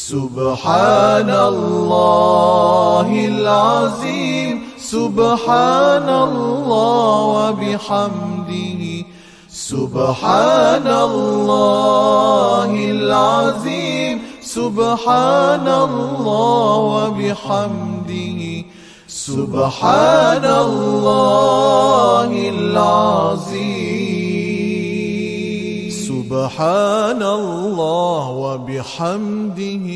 سبحان الله العظيم سبحان الله وبحمده سبحان الله العظيم سبحان الله وبحمده سبحان الله العظيم سبحان الله وبحمده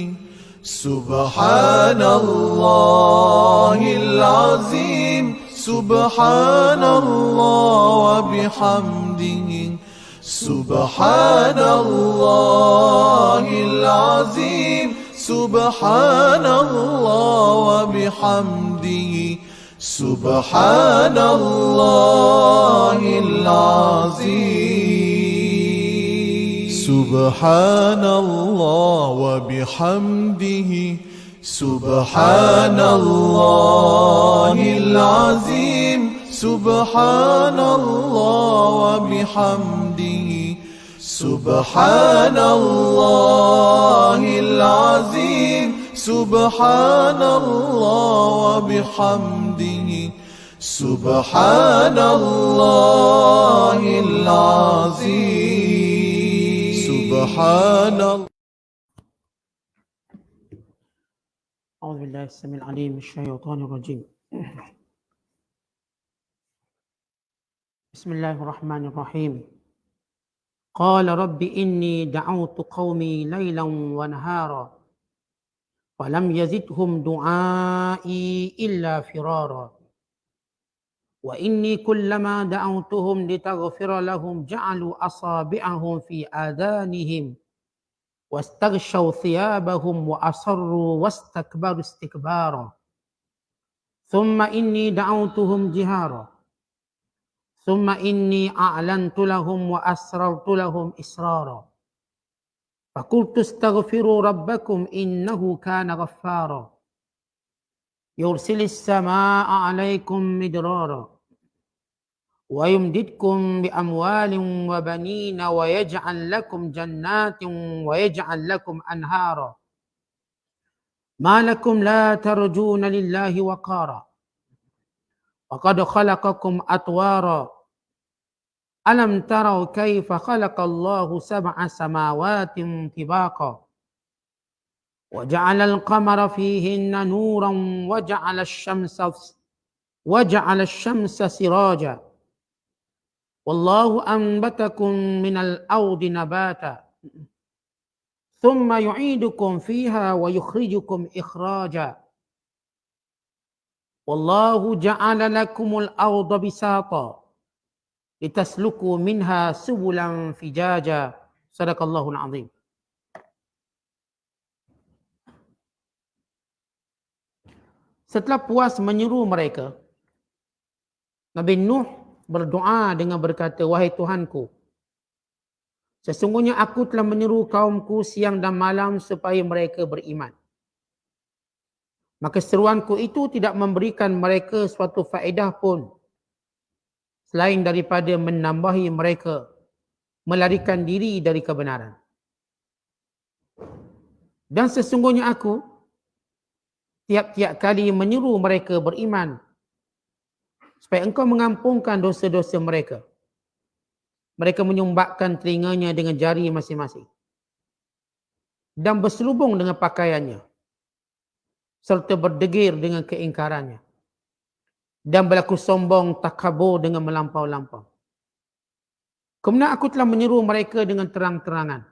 سبحان الله العظيم سبحان الله وبحمده سبحان الله العظيم سبحان الله وبحمده سبحان الله العظيم سبحان الله وبحمده سبحان الله العظيم سبحان الله وبحمده سبحان الله العظيم سبحان الله وبحمده سبحان الله العظيم سبحان الله. أعوذ بالله السميع العليم من الشيطان الرجيم. بسم الله الرحمن الرحيم. قال رب إني دعوت قومي ليلا ونهارا فلم يزدهم دعائي إلا فرارا وإني كلما دعوتهم لتغفر لهم جعلوا أصابعهم في آذانهم واستغشوا ثيابهم وأصروا واستكبروا استكبارا ثم إني دعوتهم جهارا ثم إني أعلنت لهم وأسررت لهم إسرارا فقلت استغفروا ربكم إنه كان غفارا يرسل السماء عليكم مدرارا ويمددكم بأموال وبنين ويجعل لكم جنات ويجعل لكم أنهارا ما لكم لا ترجون لله وقارا وقد خلقكم أطوارا ألم تروا كيف خلق الله 7 سماوات طباقا وجعل القمر فيهن نورا وجعل الشمس سراجا والله أنبتكم من الأرض نباتا ثم يعيدكم فيها ويخرجكم إخراجا والله جعل لكم الأرض بساطا لتسلكوا منها سبلا فجاجا صدق الله العظيم. Setelah puas menyeru mereka, Nabi Nuh berdoa dengan berkata, wahai Tuhanku, sesungguhnya aku telah menyeru kaumku siang dan malam supaya mereka beriman. Maka seruanku itu tidak memberikan mereka suatu faedah pun selain daripada menambahi mereka melarikan diri dari kebenaran. Dan sesungguhnya aku tiap-tiap kali menyeru mereka beriman supaya engkau mengampunkan dosa-dosa mereka. Mereka menyumbatkan telinganya dengan jari masing-masing dan berselubung dengan pakaiannya serta berdegir dengan keingkarannya dan berlaku sombong takabur dengan melampau-lampau. Kemudian aku telah menyeru mereka dengan terang-terangan.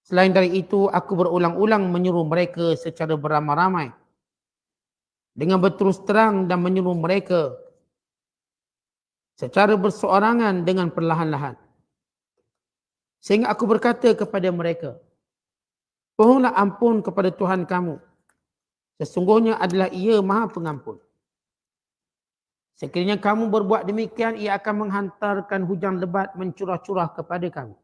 Selain dari itu, aku berulang-ulang menyeru mereka secara beramai-ramai dengan berterus terang dan menyeru mereka secara berseorangan dengan perlahan-lahan. Sehingga aku berkata kepada mereka, mohonlah ampun kepada Tuhan kamu. Sesungguhnya adalah Ia Maha Pengampun. Sekiranya kamu berbuat demikian, Ia akan menghantarkan hujan lebat mencurah-curah kepada kamu.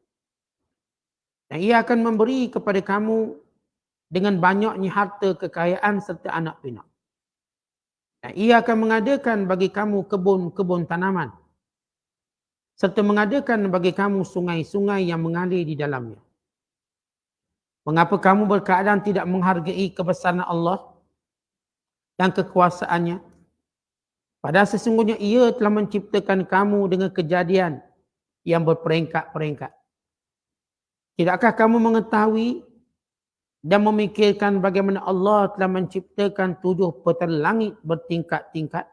Dan Ia akan memberi kepada kamu dengan banyaknya harta kekayaan serta anak pinak. Dan Ia akan mengadakan bagi kamu kebun-kebun tanaman serta mengadakan bagi kamu sungai-sungai yang mengalir di dalamnya. Mengapa kamu berkeadaan tidak menghargai kebesaran Allah dan kekuasaannya? Padahal sesungguhnya ia telah menciptakan kamu dengan kejadian yang berperingkat-peringkat. Tidakkah kamu mengetahui dan memikirkan bagaimana Allah telah menciptakan 7 petala langit bertingkat-tingkat?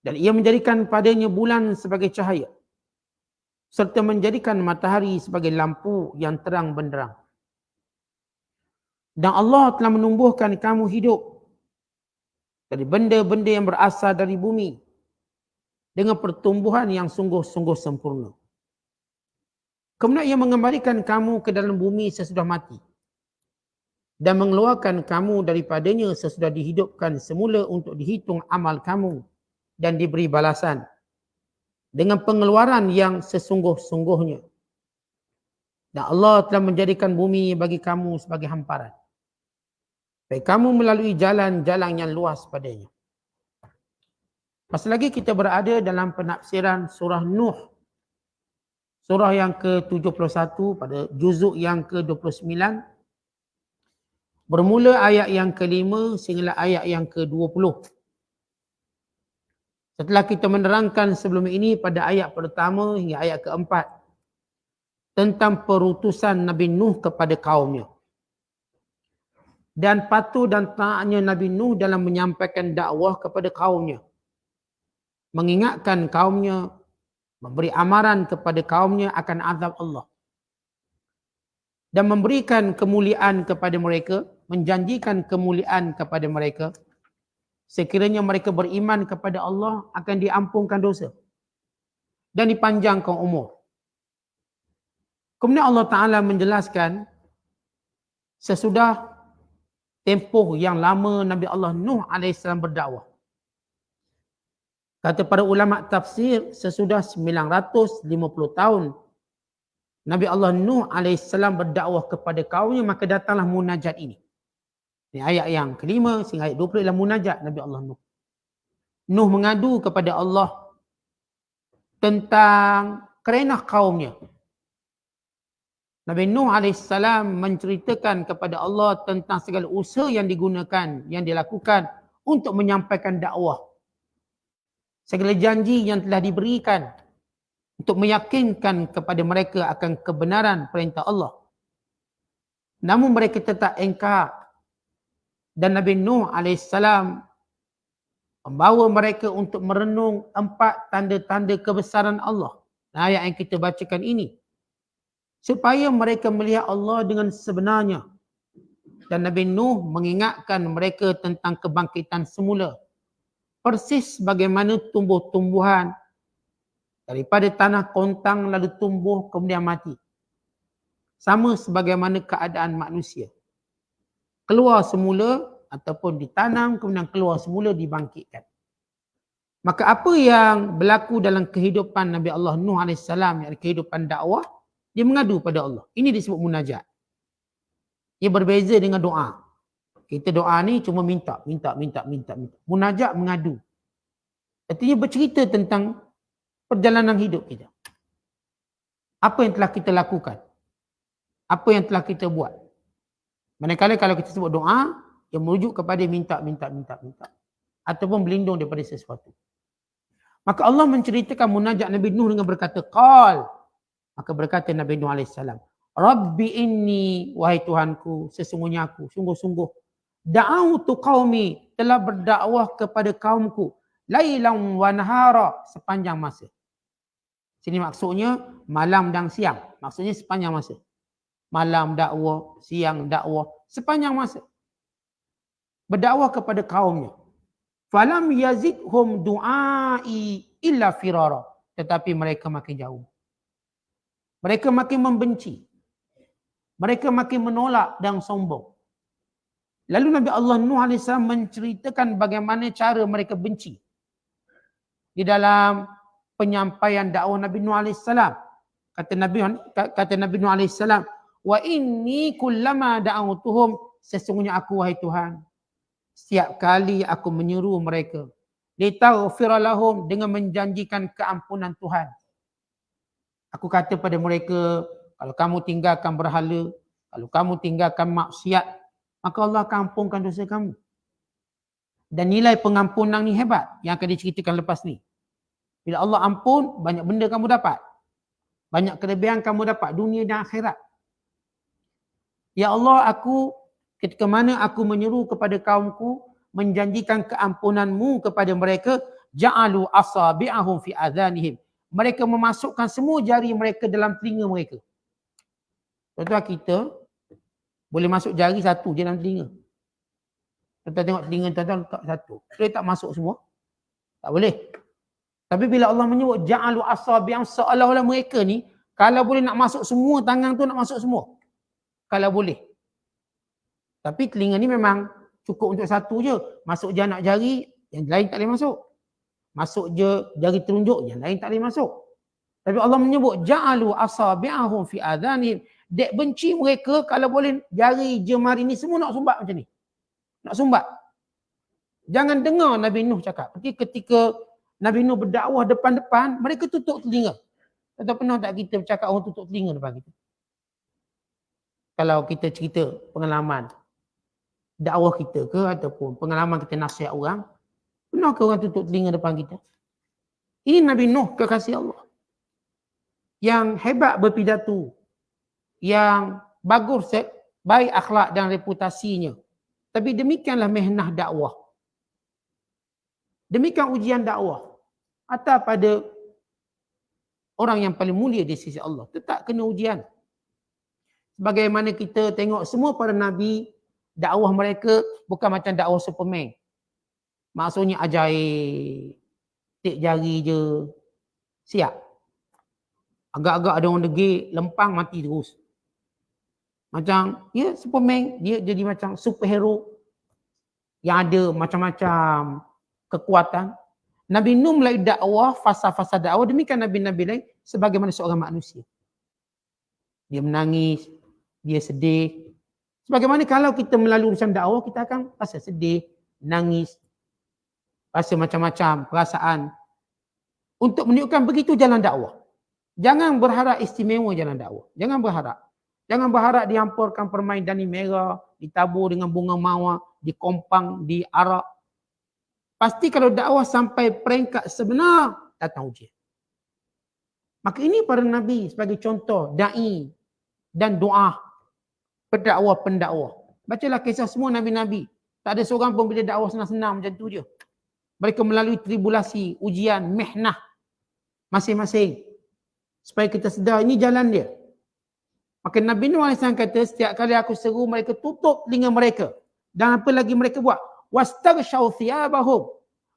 Dan ia menjadikan padanya bulan sebagai cahaya, serta menjadikan matahari sebagai lampu yang terang benderang. Dan Allah telah menumbuhkan kamu hidup dari benda-benda yang berasal dari bumi dengan pertumbuhan yang sungguh-sungguh sempurna. Kemudian ia mengembalikan kamu ke dalam bumi sesudah mati dan mengeluarkan kamu daripadanya sesudah dihidupkan semula untuk dihitung amal kamu dan diberi balasan dengan pengeluaran yang sesungguh-sungguhnya. Dan Allah telah menjadikan bumi bagi kamu sebagai hamparan, supaya kamu melalui jalan-jalan yang luas padanya. Masih lagi kita berada dalam penafsiran surah Nuh. Surah yang ke-71 pada juzuk yang ke-29. Bermula ayat yang ke-5 sehingga ayat yang ke-20. Setelah kita menerangkan sebelum ini pada ayat pertama hingga ayat ke-4 tentang perutusan Nabi Nuh kepada kaumnya dan patuh dan taatnya Nabi Nuh dalam menyampaikan dakwah kepada kaumnya, mengingatkan kaumnya, memberi amaran kepada kaumnya akan azab Allah dan memberikan kemuliaan kepada mereka, menjanjikan kemuliaan kepada mereka. Sekiranya mereka beriman kepada Allah akan diampunkan dosa dan dipanjangkan umur. Kemudian Allah Ta'ala menjelaskan sesudah tempoh yang lama Nabi Allah Nuh AS berdakwah. Kata para ulama tafsir, sesudah 950 tahun Nabi Allah Nuh AS berdakwah kepada kaumnya, maka datanglah munajat ini. Ini ayat yang ke-5 sehingga ayat 20 adalah munajat Nabi Allah Nuh. Nuh mengadu kepada Allah tentang kerenah kaumnya. Nabi Nuh AS menceritakan kepada Allah tentang segala usaha yang digunakan, yang dilakukan untuk menyampaikan dakwah. Segala janji yang telah diberikan untuk meyakinkan kepada mereka akan kebenaran perintah Allah. Namun mereka tetap engkar. Dan Nabi Nuh AS membawa mereka untuk merenung 4 tanda-tanda kebesaran Allah. Ayat yang kita bacakan ini. Supaya mereka melihat Allah dengan sebenarnya. Dan Nabi Nuh mengingatkan mereka tentang kebangkitan semula. Persis bagaimana tumbuh-tumbuhan daripada tanah kontang lalu tumbuh kemudian mati. Sama sebagaimana keadaan manusia. Keluar semula ataupun ditanam kemudian keluar semula dibangkitkan. Maka apa yang berlaku dalam kehidupan Nabi Allah Nuh AS, yang kehidupan dakwah, dia mengadu pada Allah. Ini disebut munajat. Ia berbeza dengan doa. Kita doa ni cuma minta. Munajat mengadu. Artinya bercerita tentang perjalanan hidup kita. Apa yang telah kita lakukan? Apa yang telah kita buat? Manakala kalau kita sebut doa, dia merujuk kepada minta. Ataupun berlindung daripada sesuatu. Maka Allah menceritakan munajat Nabi Nuh dengan berkata, Qal. Maka berkata Nabi Nuh AS, Rabbi inni, wahai Tuhanku, sesungguhnya aku, sungguh-sungguh, da'autu qaumi, telah berdakwah kepada kaumku, lailan wa nahara, sepanjang masa. Sini maksudnya malam dan siang. Maksudnya sepanjang masa. Malam dakwah, siang dakwah, sepanjang masa. Berdakwah kepada kaumnya. Falam yazidhum du'ai illa firara. Tetapi mereka makin jauh. Mereka makin membenci. Mereka makin menolak dan sombong. Lalu Nabi Allah Nuh AS menceritakan bagaimana cara mereka benci. Di dalam penyampaian dakwah Nabi Nuh AS. Kata Nabi Nuh AS, wa inni kullama da'autuhum, sesungguhnya aku wahai Tuhan, setiap kali aku menyeru mereka, litaghfira lahum, dengan menjanjikan keampunan Tuhan. Aku kata pada mereka, kalau kamu tinggalkan berhala, Kalau kamu tinggalkan maksiat, maka Allah akan ampunkan dosa kamu. Dan nilai pengampunan ni hebat yang akan diceritakan lepas ni. Bila Allah ampun, banyak benda kamu dapat. Banyak kelebihan kamu dapat dunia dan akhirat. Ya Allah, ketika mana aku menyeru kepada kaumku menjanjikan keampunanmu kepada mereka, ja'alu asabi'ahum fi adhanihim. Mereka memasukkan semua jari mereka dalam telinga mereka. Tuan-tuan, kita boleh masuk jari satu je dalam telinga. Tuan-tuan tengok telinga tuan-tuan letak satu. Boleh tak masuk semua? Tak boleh. Tapi bila Allah menyebut ja'alu asabi'ahum, seolah-olah mereka ni kalau boleh nak masuk semua, tangan tu nak masuk semua. Kalau boleh. Tapi telinga ni memang cukup untuk satu je. Masuk je anak jari, yang lain tak boleh masuk. Masuk je jari telunjuk, yang lain tak boleh masuk. Tapi Allah menyebut ja'alu asabi'ahum fi adhanihim. Dek benci mereka kalau boleh jari jemari ni semua nak sumbat macam ni. Nak sumbat. Jangan dengar Nabi Nuh cakap. Ketika Nabi Nuh berdakwah depan-depan, mereka tutup telinga. Tak pernah tak kita bercakap orang tutup telinga depan kita? Kalau kita cerita pengalaman dakwah kita ke ataupun pengalaman kita nasihat orang, pernah ke orang tutup telinga depan kita? Ini Nabi Nuh, kekasih Allah. Yang hebat berpidato, yang bagus, baik akhlak dan reputasinya. Tapi demikianlah mehnah dakwah. Demikian ujian dakwah. Atau pada orang yang paling mulia di sisi Allah, tetap kena ujian. Bagaimana kita tengok semua para nabi, dakwah mereka bukan macam dakwah Superman. Maksudnya ajaib, tik jari je, siap. Agak-agak ada orang degil, lempang mati terus. Macam, ya Superman, dia jadi macam superhero yang ada macam-macam kekuatan. Nabi Nuh melalui dakwah, fasa-fasa dakwah, demikian Nabi-Nabi lain sebagaimana seorang manusia. Dia menangis, dia sedih. Sebagaimana kalau kita melalui urusan dakwah, kita akan rasa sedih, nangis, rasa macam-macam perasaan. Untuk menunjukkan begitu jalan dakwah. Jangan berharap istimewa jalan dakwah. Jangan berharap. Jangan berharap dihamparkan permain dani merah, ditabur dengan bunga mawar, dikompang, diarak. Pasti kalau dakwah sampai peringkat sebenar, datang ujian. Maka ini para nabi sebagai contoh, da'i dan doa, pendakwah. Bacalah kisah semua nabi-nabi. Tak ada seorang pun bila dakwah senang-senang macam tu je. Mereka melalui tribulasi, ujian, mihnah masing-masing. Supaya kita sedar ini jalan dia. Maka Nabi Nuh AS kata, setiap kali aku seru mereka tutup telinga mereka. Dan apa lagi mereka buat? Wastaghshaw thiyabahum.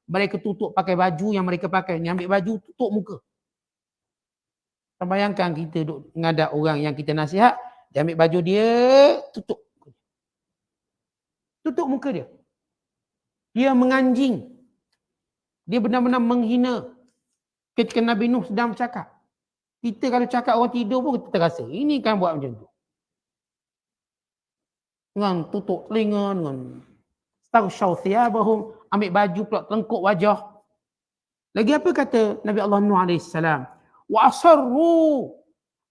Mereka tutup pakai baju yang mereka pakai. Ni ambil baju tutup muka. Bayangkan kita duduk menghadap orang yang kita nasihat, dia ambil baju dia, tutup. Tutup muka dia. Dia menganjing. Dia benar-benar menghina. Ketika Nabi Nuh sedang bercakap. Kita kalau cakap orang tidur pun kita terasa. Ini kan buat macam tu. Dengan tutup telinga, dengan staghshaw thiyabahum, ambil baju pula telengkuk wajah. Lagi apa kata Nabi Allah Nuh AS? Wa asarru,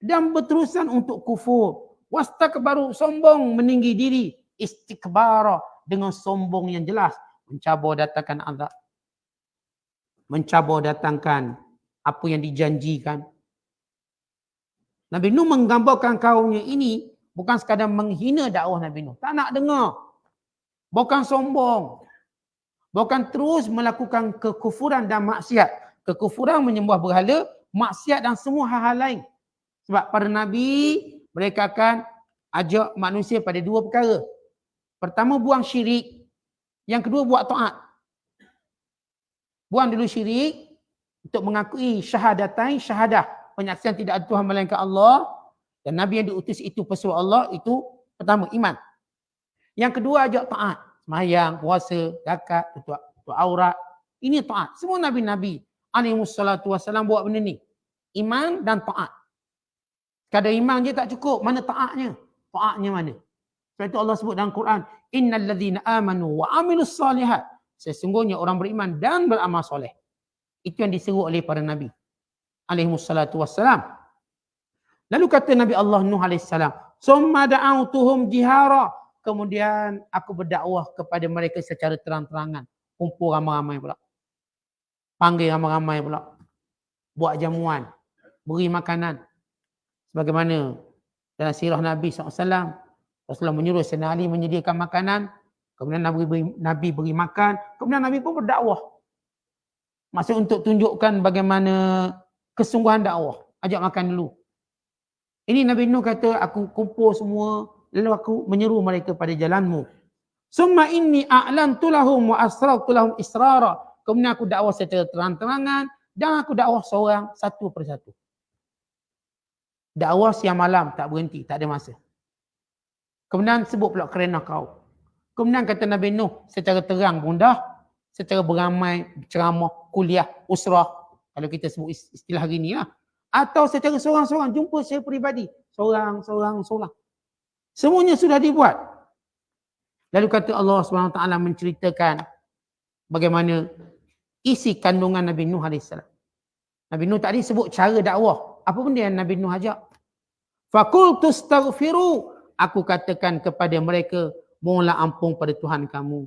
dan berterusan untuk kufur. Wastakbaru, sombong, meninggi diri. Istikbara, dengan sombong yang jelas. Mencabar datangkan azab. Mencabar datangkan apa yang dijanjikan. Nabi Nuh menggambarkan kaumnya ini bukan sekadar menghina dakwah Nabi Nuh. Tak nak dengar. Bukan sombong. Bukan terus melakukan kekufuran dan maksiat. Kekufuran menyembah berhala, maksiat dan semua hal-hal lain. Sebab para Nabi, mereka akan ajak manusia pada dua perkara. Pertama, buang syirik. Yang kedua, buat taat. Buang dulu syirik untuk mengakui syahadah. Penyaksian tidak ada Tuhan melainkan Allah. Dan Nabi yang diutus itu pesuruh Allah, itu pertama, iman. Yang kedua, ajak taat. Sembahyang, puasa, zakat, tutup aurat. Ini taat. Semua Nabi-Nabi alaihissalam buat benda ni. Iman dan taat. Kadang iman je tak cukup. Mana taatnya? Taatnya mana? Sebab itu Allah sebut dalam Quran, innal ladzina amanu wa amilus solihat. Sesungguhnya orang beriman dan beramal soleh. Itu yang diseru oleh para Nabi alaihissalatu wassalam. Lalu kata Nabi Allah Nuh alaihissalam, Summa da'autuhum jihara. Kemudian aku berdakwah kepada mereka secara terang-terangan. Kumpul ramai-ramai pula. Panggil ramai-ramai pula. Buat jamuan. Beri makanan. Sebagaimana dalam sirah Nabi SAW. Rasulullah menyuruh Sayyidina Ali menyediakan makanan. Kemudian Nabi beri makan. Kemudian Nabi pun berdakwah. Maksud untuk tunjukkan bagaimana kesungguhan dakwah. Ajak makan dulu. Ini Nabi Nuh kata, aku kumpul semua. Lalu aku menyeru mereka pada jalanmu. Summa inni a'lantu lahum wa asrartu lahum israra. Kemudian aku dakwah secara terang-terangan. Dan aku dakwah seorang satu persatu. Dakwah siang malam tak berhenti, tak ada masa. Kemudian sebut pula kerana kau. Kemudian kata Nabi Nuh secara terang pun dah. Secara beramai, ceramah, kuliah, usrah. Kalau kita sebut istilah hari ni lah. Atau secara seorang-seorang, jumpa secara peribadi. Seorang. Semuanya sudah dibuat. Lalu kata Allah SWT menceritakan bagaimana isi kandungan Nabi Nuh AS. Nabi Nuh tadi sebut cara dakwah. Apa benda yang Nabi Nuh ajak? Faqultu astaghfiru. Aku katakan kepada mereka, mohonlah ampun pada Tuhan kamu.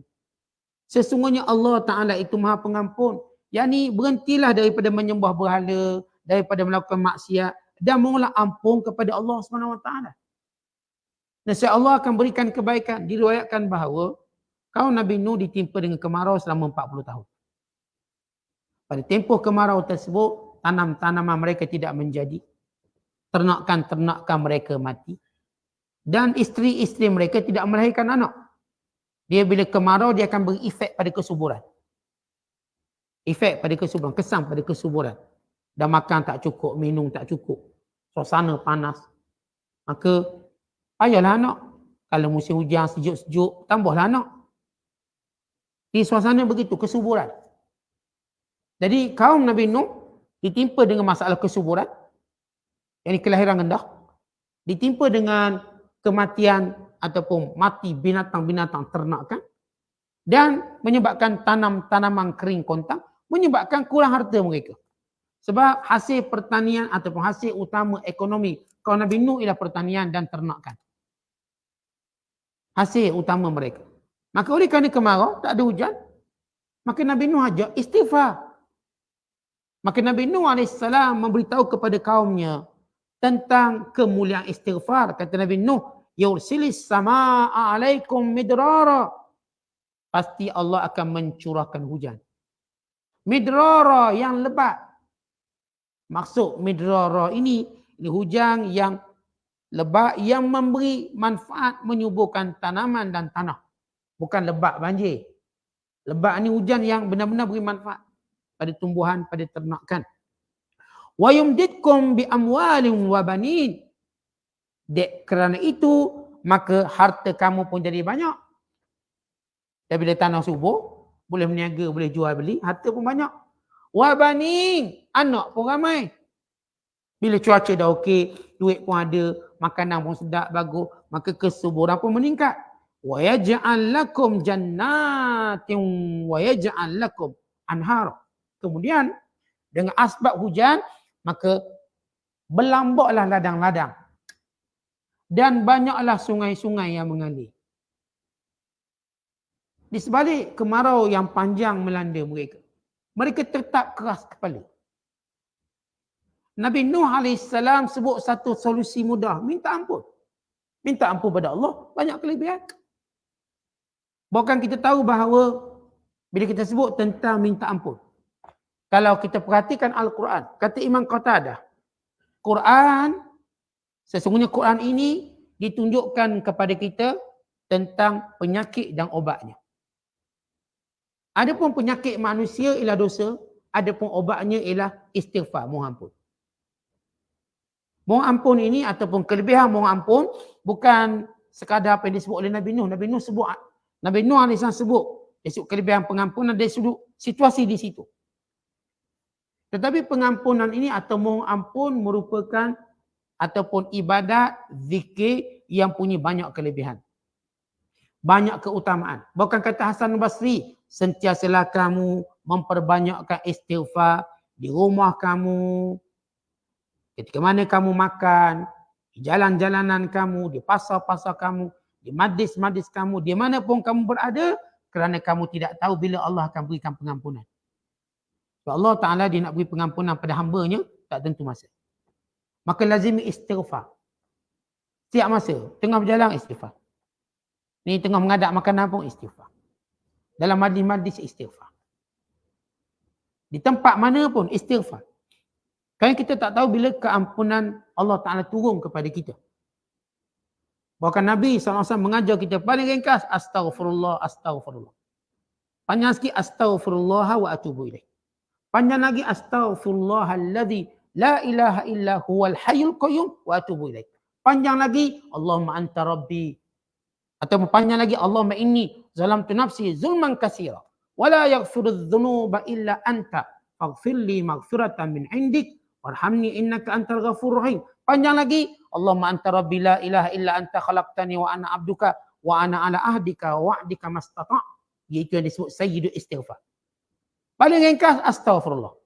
Sesungguhnya Allah Ta'ala itu Maha Pengampun. Yang ni berhentilah daripada menyembah berhala, daripada melakukan maksiat, dan mohonlah ampun kepada Allah SWT. Nasihat Allah akan berikan kebaikan. Diriwayatkan bahawa kaum Nabi Nuh ditimpa dengan kemarau selama 40 tahun. Pada tempoh kemarau tersebut, tanam-tanaman mereka tidak menjadi. Ternakan-ternakan mereka mati. Dan isteri-isteri mereka tidak melahirkan anak. Dia bila kemarau, dia akan beri efek pada kesuburan. Efek pada kesuburan, kesan pada kesuburan. Dan makan tak cukup, minum tak cukup. Suasana panas. Maka, payahlah anak. Kalau musim hujan sejuk-sejuk, tambahlah anak. Di suasana begitu, kesuburan. Jadi kaum Nabi Nuh ditimpa dengan masalah kesuburan. Yang ini kelahiran rendah. Ditimpa dengan kematian ataupun mati binatang-binatang ternakan. Dan menyebabkan tanaman kering kontang. Menyebabkan kurang harta mereka. Sebab hasil pertanian ataupun hasil utama ekonomi kaum Nabi Nuh ialah pertanian dan ternakan. Hasil utama mereka. Maka oleh kerana kemarau, tak ada hujan. Maka Nabi Nuh ajak istighfar. Maka Nabi Nuh AS memberitahu kepada kaumnya tentang kemuliaan istighfar. Kata Nabi Nuh, yursilis sama'a alaikum midrara. Pasti Allah akan mencurahkan hujan. Midrara yang lebat. Maksud midrara ini hujan yang lebat yang memberi manfaat menyuburkan tanaman dan tanah. Bukan lebat banjir. Lebat ni hujan yang benar-benar beri manfaat pada tumbuhan, pada ternakan. Wa yumditkum bi amwalin wa banin. Dek kerana itu maka harta kamu pun jadi banyak. Dan bila tanah subur, boleh berniaga, boleh jual beli, harta pun banyak. Wa banin, anak pun ramai. Bila cuaca dah okey, duit pun ada, makanan pun sedap, bagus, maka kesuburan pun meningkat. Wa yaj'al lakum jannatin wa yaj'al lakum anhar. Kemudian dengan asbab hujan, maka berlambaklah ladang-ladang. Dan banyaklah sungai-sungai yang mengalir. Di sebalik kemarau yang panjang melanda mereka, mereka tetap keras kepala. Nabi Nuh AS sebut satu solusi mudah, minta ampun. Minta ampun pada Allah, banyak kelebihan. Bahkan kita tahu bahawa bila kita sebut tentang minta ampun, kalau kita perhatikan Al-Quran, kata Imam Qatadah, Quran, sesungguhnya Quran ini ditunjukkan kepada kita tentang penyakit dan obatnya. Adapun penyakit manusia ialah dosa, adapun obatnya ialah istighfar, mohon ampun. Mohon ampun ini ataupun kelebihan mohon ampun bukan sekadar apa yang disebut oleh Nabi Nuh. Nabi Nuh AS sebut, dia sebut kelebihan pengampunan, dia sebut situasi di situ. Tetapi pengampunan ini atau mohon ampun merupakan ataupun ibadat, zikir yang punya banyak kelebihan. Banyak keutamaan. Bahkan kata Hasan Basri, sentiasalah kamu memperbanyakkan istighfar di rumah kamu, ketika mana kamu makan, di jalan-jalanan kamu, di pasar-pasar kamu, di majlis-majlis kamu, di mana pun kamu berada, kerana kamu tidak tahu bila Allah akan berikan pengampunan. Sebab Allah Ta'ala dia nak beri pengampunan pada hamba-Nya, tak tentu masa. Maka lazimi istighfar. Setiap masa, tengah berjalan istighfar. Ni tengah mengadap makanan pun istighfar. Dalam majlis-majlis istighfar. Di tempat mana pun istighfar. Kerana kita tak tahu bila keampunan Allah Ta'ala turun kepada kita. Bahkan Nabi SAW mengajar kita paling ringkas, astaghfirullah, astaghfirullah. Panjang sikit, astaghfirullah wa atubu ilaih. Panjang lagi, astaghfirullahalladzi la ilaha illa huwal hayyul qayyum wa atubu ilaih. Panjang lagi, Allahumma anta rabbi. Atau panjang lagi, Allahumma inni zalamtu nafsi zulman katsira wa la yaghfiru dzunuba illa anta faghfirli maghfiratan min indik warhamni innaka antal ghafurur rahim. Panjang lagi, Allahumma anta rabbi la ilaha illa anta khalaqtani wa ana abduka wa ana ala ahdika wa wa'dika mastata'. Iaitu yang disebut sayyidul istighfar. Paling ringkas, astaghfirullah.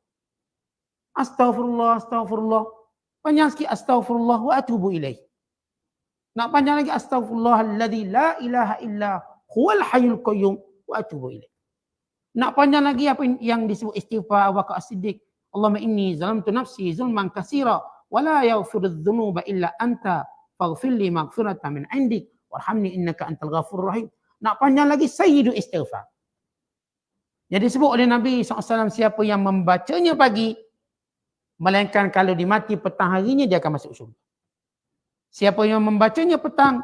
Astaghfirullah, astaghfirullah. Panjang sikit, astaghfirullah wa atubu ilaih. Nak panjang lagi, astaghfirullahalladzi la ilaha illa huwal hayyul qayyum wa atubu ilaih. Nak panjang lagi apa yang disebut istighfar Abu Bakar As-Siddiq. Allahumma inni zalamtu nafsi zulman katsira wa la yaghfiru dzunuba illa anta faghfirli maghfiratan min indik warhamni innaka antal ghafurur rahim. Nak panjang lagi, sayyidul istighfar. Jadi disebut oleh Nabi SAW, siapa yang membacanya pagi, melainkan kalau dimati petang harinya, dia akan masuk syurga. Siapa yang membacanya petang,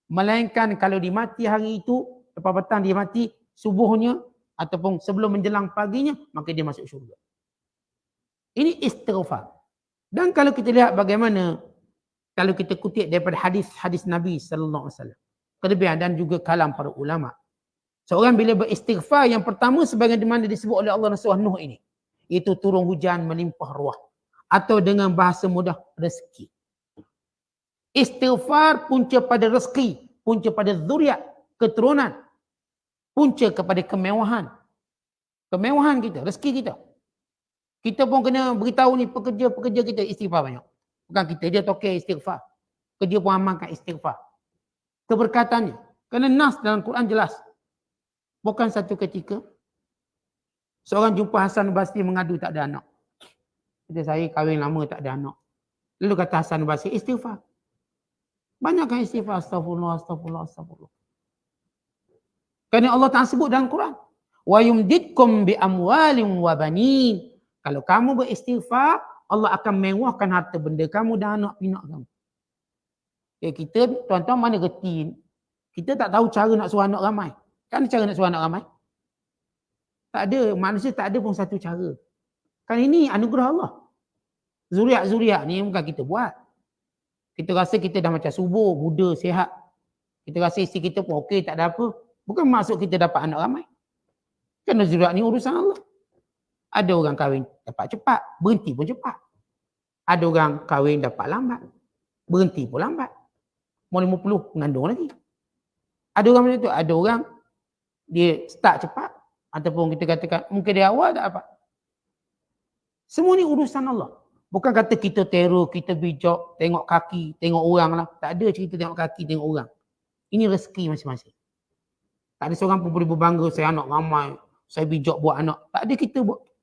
melainkan kalau dimati hari itu, lepas petang dia mati, subuhnya, ataupun sebelum menjelang paginya, maka dia masuk syurga. Ini istighfar. Dan kalau kita lihat bagaimana, kalau kita kutip daripada hadis-hadis Nabi SAW, kelebihan dan juga kalam para ulama. Seorang bila beristighfar, yang pertama sebagaimana disebut oleh Allah Surah Nuh ini, itu turun hujan melimpah ruah. Atau dengan bahasa mudah, rezeki. Istighfar punca pada rezeki, punca pada zuriat, keturunan, punca kepada kemewahan. Kemewahan kita, rezeki kita. Kita pun kena beritahu ni pekerja-pekerja kita istighfar banyak. Bukan kita, dia toke istighfar. Kerja pun amalkan istighfar. Keberkatannya. Kerana nas dalam Quran jelas. Bukan satu ketika seorang jumpa Hasan Basri mengadu tak ada anak. Kata, saya kahwin lama tak ada anak. Lalu kata Hasan Basri, istighfar. Banyakkan istighfar. Astagfirullah, astagfirullah, astagfirullah. Kerana Allah Ta'ala sebut dalam Quran. Wa yumdidkum bi amwalin wa banin. Kalau kamu beristighfar, Allah akan mewahkan harta benda kamu dan anak pinak kamu. Kita, tuan-tuan mana reti? Kita tak tahu cara nak suruh anak ramai. Kan cara nak suruh anak ramai? Tak ada. Manusia tak ada pun satu cara. Kan ini anugerah Allah. Zuriat-zuriat ni bukan kita buat. Kita rasa kita dah macam subur, muda, sihat. Kita rasa isteri kita pun okey, tak ada apa. Bukan maksud kita dapat anak ramai. Kerana zuriat ni urusan Allah. Ada orang kahwin dapat cepat, berhenti pun cepat. Ada orang kahwin dapat lambat, berhenti pun lambat. Mau 50, mengandung lagi. Ada orang macam tu, ada orang dia start cepat, ataupun kita katakan mungkin dia awal tak dapat. Semua ni urusan Allah. Bukan kata kita teror, kita bijak, tengok kaki, tengok orang lah. Tak ada cerita tengok kaki, tengok orang. Ini rezeki masing-masing. Tak ada seorang pun boleh berbangga, saya anak ramai, saya bijak buat anak. Tak ada,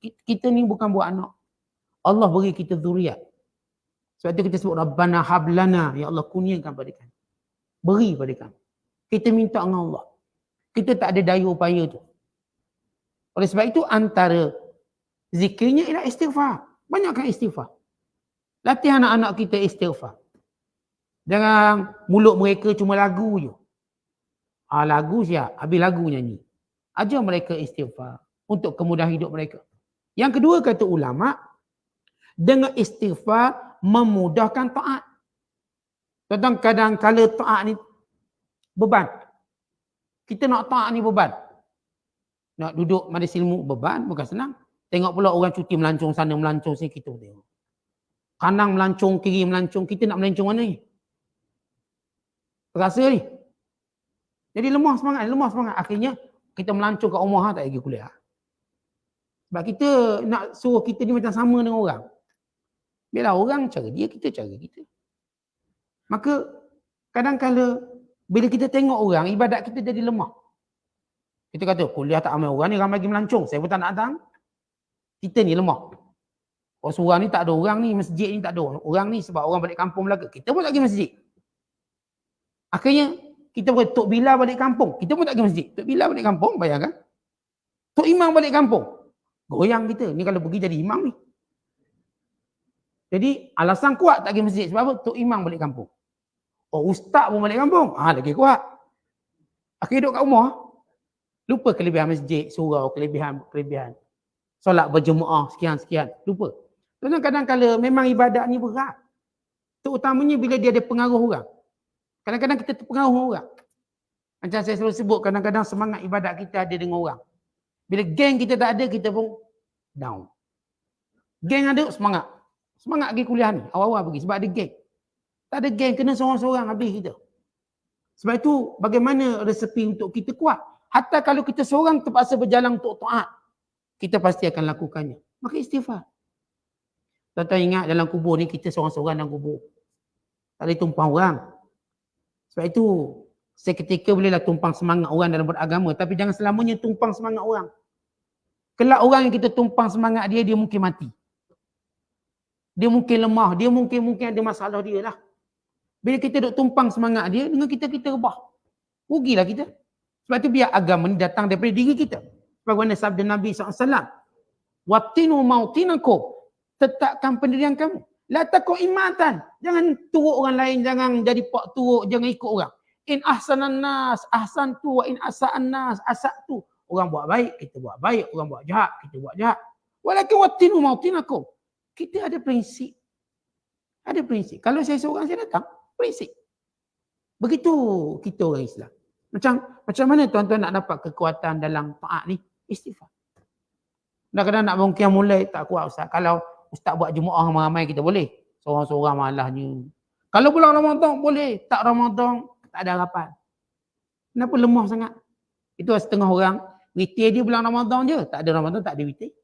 kita ni bukan buat anak. Allah beri kita zuriat. Sebab itu kita sebut Rabbana hablana, ya Allah kurniakan pada kami. Beri pada kami. Kita minta dengan Allah. Kita tak ada daya upaya tu. Oleh sebab itu antara zikirnya ialah istighfar. Banyakkan istighfar. Latih anak-anak kita istighfar. Jangan mulut mereka cuma lagu je. Lagu siap, habis lagu nyanyi. Ajar mereka istighfar untuk kemudahan hidup mereka. Yang kedua kata ulama, dengan istighfar memudahkan taat. Tentang kadang-kala taat ni beban. Kita nak taat ni beban. Nak duduk majlis ilmu beban, bukan senang. Tengok pula orang cuti melancong sana, melancong sini, kita tengok. Kanan melancong, kiri melancong, kita nak melancong mana ni? Terasa ni. Jadi lemah semangat. Akhirnya kita melancong kat rumah tak pergi kuliah. Sebab kita nak suruh kita ni macam sama dengan orang. Biarlah orang cara dia, kita cara kita. Maka kadang-kala bila kita tengok orang, ibadat kita jadi lemah. Kita kata, kuliah tak ramai orang ni, ramai lagi melancong. Saya pun tak nak datang. Kita ni lemah. Oh, seorang ni tak ada orang ni, masjid ni tak ada orang ni sebab orang balik kampung Melaka. Kita pun tak pergi masjid. Akhirnya, kita boleh Tok Bila balik kampung. Kita pun tak pergi masjid. Tok Bila balik kampung, bayangkan. Tok Imam balik kampung. Goyang kita. Ni kalau pergi jadi imam ni. Jadi, alasan kuat tak pergi masjid. Sebab apa? Tok Imam balik kampung. Oh, ustaz pun balik kampung. Lagi kuat. Akhirnya duduk kat rumah. Lupa kelebihan masjid, surau, kelebihan. Solat berjemaah, sekian-sekian. Lupa. Kadang-kadang memang ibadat ni berat. Terutamanya bila dia ada pengaruh orang. Kadang-kadang kita terpengaruh orang. Macam saya selalu sebut, kadang-kadang semangat ibadat kita ada dengan orang. Bila geng kita tak ada, kita pun down. Geng ada, semangat. Semangat pergi kuliah ni. Awal-awal pergi sebab ada geng. Tak ada geng, kena seorang-seorang habis kita. Sebab itu, bagaimana resepi untuk kita kuat? Hatta kalau kita seorang terpaksa berjalan untuk taat, kita pasti akan lakukannya. Maka istighfar. Tuan-tuan ingat dalam kubur ni, kita seorang-seorang dalam kubur. Tak boleh tumpang orang. Sebab itu, seketika bolehlah tumpang semangat orang dalam beragama. Tapi jangan selamanya tumpang semangat orang. Kelak orang yang kita tumpang semangat dia, dia mungkin mati. Dia mungkin lemah. Dia mungkin ada masalah dia lah. Bila kita duk tumpang semangat dia, dengan kita rebah. Rugilah kita. Sebab itu biar agama ni datang daripada diri kita. Sebagaimana sabda Nabi SAW. Watinu mautinakum. Tetapkan pendirian kamu. La takut imatan. Jangan turut orang lain. Jangan jadi pak turut. Jangan ikut orang. In ahsanan nas. Ahsantu wa in asa'an nas. Asa'tu. Orang buat baik, kita buat baik. Orang buat jahat, kita buat jahat. Walakin watinu mautinakum. Kita ada prinsip. Ada prinsip. Kalau saya seorang, saya datang. Prinsip. Begitu kita orang Islam. Macam mana tuan-tuan nak dapat kekuatan dalam taat ni? Istighfar. Kadang-kadang nak mungkin mulai tak kuat Ustaz. Kalau Ustaz buat jemaah ramai-ramai kita boleh. Seorang-seorang malahnya. Kalau bulan Ramadan boleh. Tak Ramadan tak ada harapan. Kenapa lemah sangat? Itu setengah orang. Witir dia bulan Ramadan je. Tak ada Ramadan tak ada witir.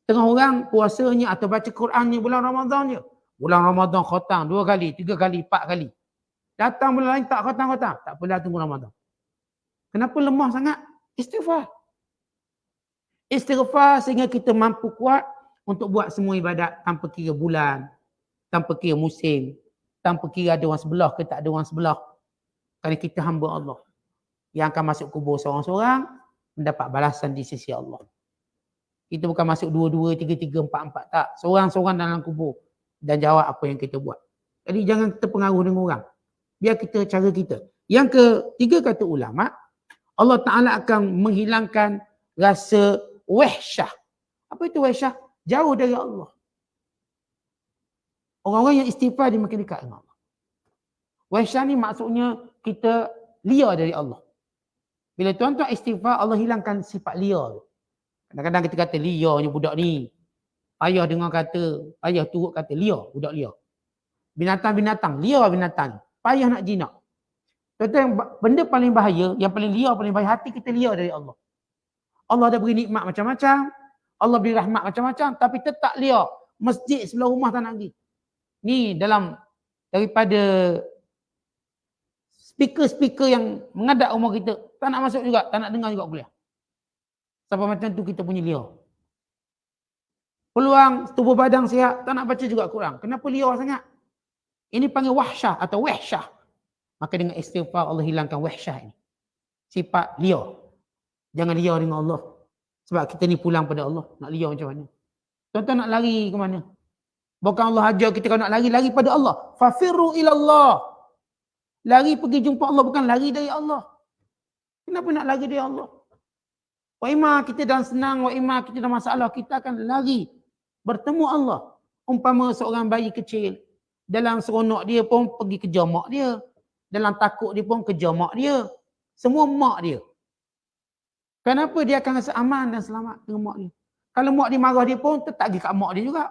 Setengah orang puasanya atau baca Qurannya bulan Ramadan je. Bulan Ramadan khatam 2 kali, 3 kali, 4 kali. Datang bulan lain tak khatam-khatam. Tak apalah tunggu Ramadan. Kenapa lemah sangat? Istighfar. Istighfar sehingga kita mampu kuat untuk buat semua ibadat tanpa kira bulan, tanpa kira musim, tanpa kira ada orang sebelah ke tak ada orang sebelah. Kerana kita hamba Allah yang akan masuk kubur seorang-seorang mendapat balasan di sisi Allah. Kita bukan masuk 2-2, 3-3, 4-4. Tak. Seorang-seorang dalam kubur dan jawab apa yang kita buat. Jadi jangan terpengaruh dengan orang. Biar kita cara kita. Yang ketiga kata ulama, Allah Ta'ala akan menghilangkan rasa wahsyah. Apa itu wahsyah? Jauh dari Allah. Orang-orang yang istighfar dia makin dekat dengan Allah. Wahsyah ni maksudnya kita liar dari Allah. Bila tuan-tuan istighfar, Allah hilangkan sifat liar. Kadang-kadang kita kata liarnya budak ni. Ayah dengar kata, ayah turut kata liar, budak liar. Binatang-binatang, liar binatang. Payah nak jinak. Tuan-tuan, benda paling bahaya, yang paling liar, paling bahaya, hati kita liar dari Allah. Allah dah beri nikmat macam-macam. Allah beri rahmat macam-macam. Tapi tetap liar. Masjid sebelah rumah tak nak pergi. Ni daripada speaker-speaker yang mengadap rumah kita. Tak nak masuk juga. Tak nak dengar juga kuliah. Sampai macam tu kita punya liar. Peluang tubuh badan sihat. Tak nak baca juga Quran. Kenapa liar sangat? Ini panggil wahsyah atau wahsyah. Maka dengan istighfar Allah hilangkan wahsyah ini. Sifat liar. Jangan liar dengan Allah. Sebab kita ni pulang pada Allah. Nak liar macam mana? Tuan-tuan nak lari ke mana? Bukan Allah ajar kita kalau nak lari, lari pada Allah. Fafirru ilallah. Lari pergi jumpa Allah, bukan lari dari Allah. Kenapa nak lari dari Allah? Wa imma kita dalam senang, wa imma kita dalam masalah, kita akan lari. Bertemu Allah. Umpama seorang bayi kecil. Dalam seronok dia pun pergi kejar mak dia. Dalam takut dia pun kejar mak dia. Semua mak dia. Kenapa dia akan rasa aman dan selamat dengan mak dia? Kalau mak dia marah dia pun tetap pergi kat mak dia juga.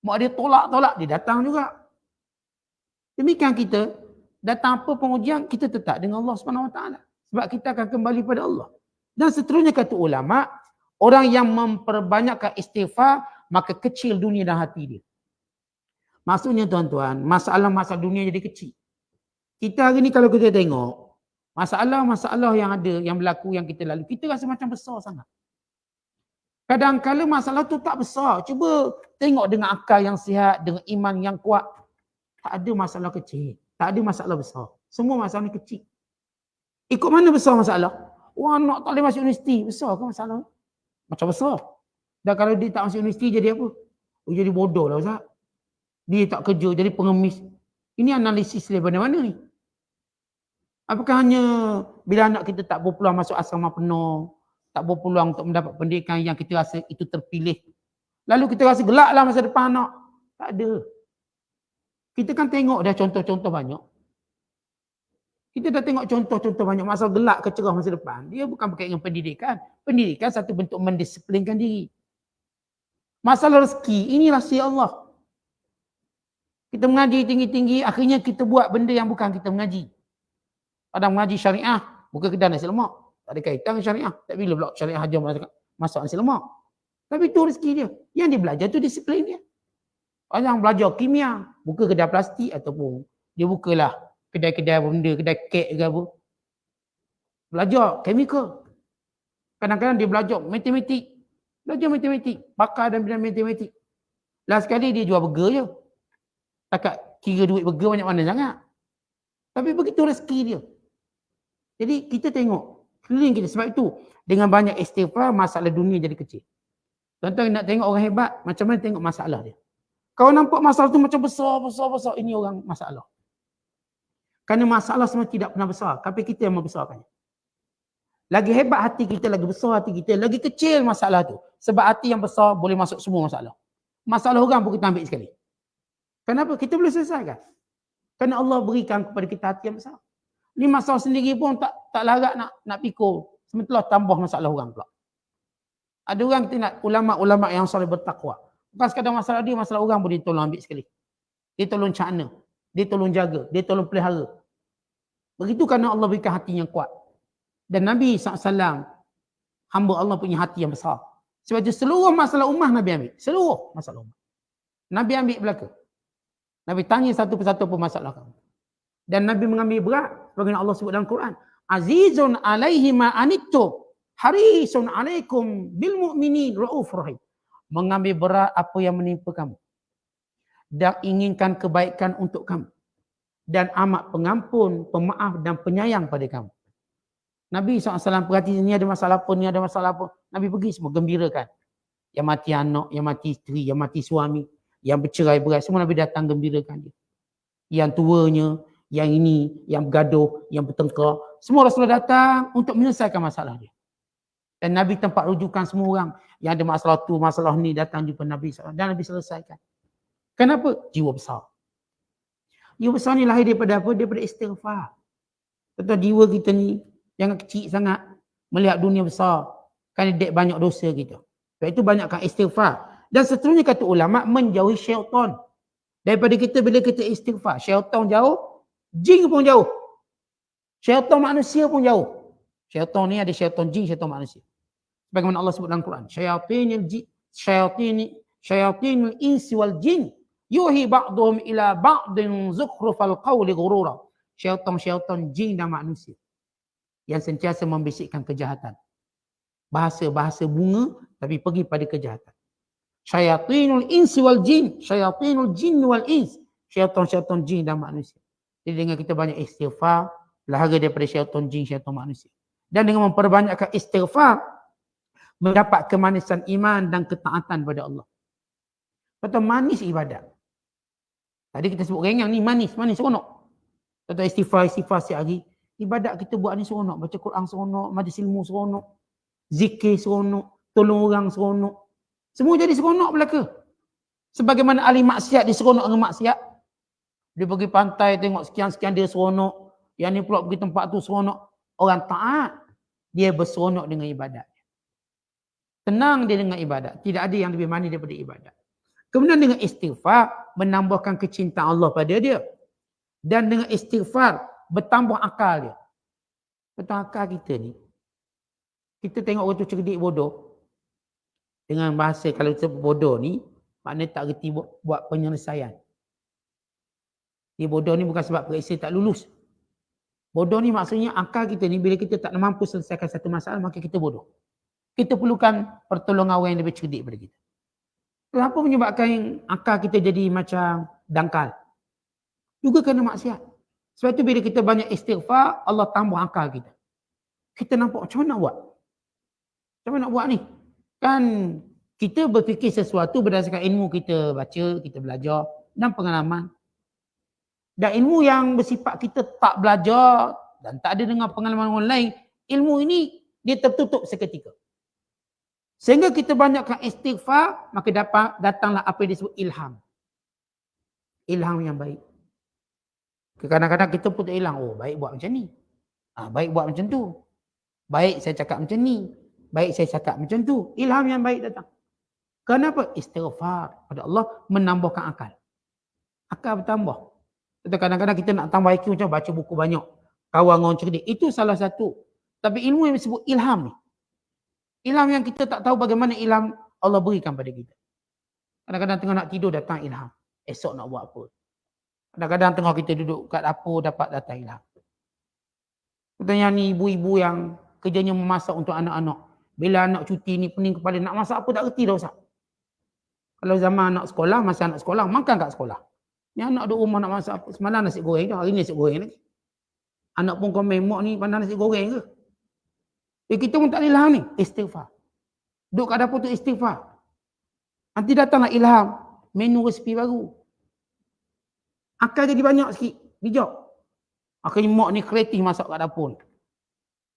Mak dia tolak-tolak, dia datang juga. Demikian kita, datang apa pengujian, kita tetap dengan Allah SWT. Sebab kita akan kembali pada Allah. Dan seterusnya kata ulama, orang yang memperbanyakkan istighfar, maka kecil dunia dan hati dia. Maksudnya tuan-tuan, masalah-masalah dunia jadi kecil. Kita hari ni kalau kita tengok, masalah-masalah yang ada, yang berlaku, yang kita lalui, kita rasa macam besar sangat. Kadang-kadang masalah tu tak besar. Cuba tengok dengan akal yang sihat, dengan iman yang kuat. Tak ada masalah kecil. Tak ada masalah besar. Semua masalah ni kecil. Ikut mana besar masalah? Wah, nak tak boleh masuk universiti. Besar ke masalah? Macam besar. Dan kalau dia tak masuk universiti jadi apa? Oh, jadi bodoh lah Ustaz. Dia tak kerja, jadi pengemis. Ini analisis daripada mana ni? Apakah hanya bila anak kita tak berpeluang masuk asrama penuh, tak berpeluang untuk mendapat pendidikan yang kita rasa itu terpilih, lalu kita rasa gelaklah masa depan anak? Tak ada. Kita kan tengok dah contoh-contoh banyak. Kita dah tengok contoh-contoh banyak masalah gelak ke cerah masa depan. Dia bukan berkaitan dengan pendidikan. Pendidikan satu bentuk mendisiplinkan diri. Masalah rezeki, ini rahsia Allah. Kita mengaji tinggi-tinggi, akhirnya kita buat benda yang bukan kita mengaji. Padahal mengaji syariah, bukan kedai nasi lemak. Tak ada kaitan dengan syariah. Tak bila pula syariah ajar masak nasi lemak. Tapi itu rezeki dia. Yang dia belajar tu disiplin dia. Orang belajar kimia, buka kedai plastik ataupun dia bukalah kedai-kedai benda, kedai kek ke apa. Belajar chemical. Kadang-kadang dia belajar matematik. Belajar matematik. Pakar dalam bidang matematik. Last sekali dia jual burger je. Takat kira duit burger banyak mana sangat. Tapi begitu rezeki dia. Jadi kita tengok keliling kita. Sebab itu dengan banyak istighfar masalah dunia jadi kecil. Tuan-tuan nak tengok orang hebat, macam mana tengok masalah dia. Kau nampak masalah tu macam besar, ini orang masalah. Kerana masalah semua tidak pernah besar. Tapi kita yang membesarkannya. Lagi hebat hati kita, lagi besar hati kita, lagi kecil masalah tu. Sebab hati yang besar boleh masuk semua masalah. Masalah orang pun kita ambil sekali. Kenapa? Kita boleh selesaikan. Kerana Allah berikan kepada kita hati yang besar. Ni masalah sendiri pun tak larat nak pikul. Sementara tambah masalah orang pula. Ada orang kita nak ulama-ulama yang soleh bertakwa. Bukan sekadar masalah dia, masalah orang boleh tolong ambil sekali. Dia tolong cakna. Dia tolong jaga. Dia tolong pelihara. Begitu kerana Allah berikan hati yang kuat. Dan Nabi SAW, hamba Allah punya hati yang besar. Sebab itu seluruh masalah ummah Nabi ambil. Seluruh masalah ummah. Nabi ambil belaka. Nabi tanya satu persatu apa masalah kamu. Dan Nabi mengambil berat. Sebagaimana Allah sebut dalam Quran. Azizun alaihi ma'anittum. Harisun alaikum bil mu'minin ra'ufur rahim. Mengambil berat apa yang menimpa kamu. Dan inginkan kebaikan untuk kamu. Dan amat pengampun, pemaaf dan penyayang pada kamu. Nabi SAW perhati ni ada masalah apa, ni ada masalah apa. Nabi pergi semua gembirakan. Yang mati anak, yang mati isteri, yang mati suami, yang bercerai-berai, semua Nabi datang gembirakan dia. Yang tuanya, yang ini, yang bergaduh, yang bertengkar, semua Rasulullah datang untuk menyelesaikan masalah dia. Dan Nabi tempat rujukan semua orang yang ada masalah tu, masalah ni datang jumpa Nabi SAW dan Nabi selesaikan. Kenapa? Jiwa besar. Jiwa besar ni lahir daripada apa? Daripada istighfar. Betul jiwa kita ni jangan kecil sangat melihat dunia besar. Kerana dek banyak dosa kita. Sebab itu banyakkan istighfar. Dan seterusnya kata ulama menjauhi syaitan. Daripada kita bila kita istighfar. Syaitan jauh, jin pun jauh. Syaitan manusia pun jauh. Syaitan ni ada syaitan jin, syaitan manusia. Bagaimana Allah sebut dalam Quran. Syayatinul insi wal jin. Yuhi ba'duhum ila ba'din zukhrufal qawli ghurura. Syaitan jin dan manusia. Yang sentiasa membisikkan kejahatan. Bahasa-bahasa bunga tapi pergi pada kejahatan. Syayatinul insi wal jin. Syayatinul jin wal ins. Syaitan jin dan manusia. Jadi dengan kita banyak istighfar, lahir daripada syaitan jin, syaitan manusia. Dan dengan memperbanyakkan istighfar, mendapat kemanisan iman dan ketaatan pada Allah. Betul, manis ibadat. Tadi kita sebut ringan ni manis seronok. Betul, istighfar setiap hari. Ibadat kita buat ni seronok. Baca Quran seronok, majlis ilmu seronok, zikir seronok, tolong orang seronok. Semua jadi seronok belaka. Sebagaimana ahli maksiat dia seronok dengan maksiat. Dia pergi pantai tengok sekian-sekian dia seronok. Yang ni pula pergi tempat tu seronok. Orang taat, dia berseronok dengan ibadat. Tenang dia dengan ibadat. Tidak ada yang lebih manis daripada ibadat. Kemudian dengan istighfar, menambahkan kecintaan Allah pada dia. Dan dengan istighfar, bertambah akal dia. Betul akal kita ni. Kita tengok orang tu cerdik bodoh. Dengan bahasa kalau kita bodoh ni, maknanya tak reti buat penyelesaian. Dia bodoh ni bukan sebab periksa tak lulus. Bodoh ni maksudnya akal kita ni bila kita tak mampu selesaikan satu masalah, maka kita bodoh. Kita perlukan pertolongan orang yang lebih cerdik daripada kita. Kenapa menyebabkan akal kita jadi macam dangkal? Juga kerana maksiat. Sebab itu bila kita banyak istighfar, Allah tambah akal kita. Kita nampak macam mana nak buat? Macam mana nak buat ni? Kan kita berfikir sesuatu berdasarkan ilmu kita baca, kita belajar dan pengalaman. Dan ilmu yang bersifat kita tak belajar dan tak ada dengan pengalaman orang lain, ilmu ini dia tertutup seketika. Sehingga kita banyakkan istighfar, maka datanglah apa yang disebut ilham. Ilham yang baik. Kadang-kadang kita pun tak hilang. Oh, baik buat macam ni. Baik buat macam tu. Baik saya cakap macam ni. Baik saya cakap macam tu. Ilham yang baik datang. Kenapa? Istighfar pada Allah menambahkan akal. Akal bertambah. Kadang-kadang kita nak tambah IQ macam baca buku banyak. Kawan orang cerdik. Itu salah satu. Tapi ilmu yang disebut ilham ni. Ilham yang kita tak tahu bagaimana ilham Allah berikan pada kita. Kadang-kadang tengah nak tidur datang ilham. Esok nak buat apa. Kadang-kadang tengah kita duduk kat dapur dapat datang ilham. Katanya ni ibu-ibu yang kerjanya memasak untuk anak-anak. Bila anak cuti ni pening kepala nak masak apa tak reti dah Ustaz. Kalau zaman anak sekolah, masa anak sekolah, makan kat sekolah. Ni anak duduk rumah nak masak apa. Semalam nasi goreng dah, hari ni nasi goreng lagi. Anak pun komen, mak ni pandang nasi goreng ke? Kita pun tak ada ilham ni. Istighfar. Duduk kat dapur tu istighfar. Nanti datanglah ilham. Menu resipi baru. Akal jadi banyak sikit. Bijak. Akhirnya mak ni kreatif masak kat dapur ni.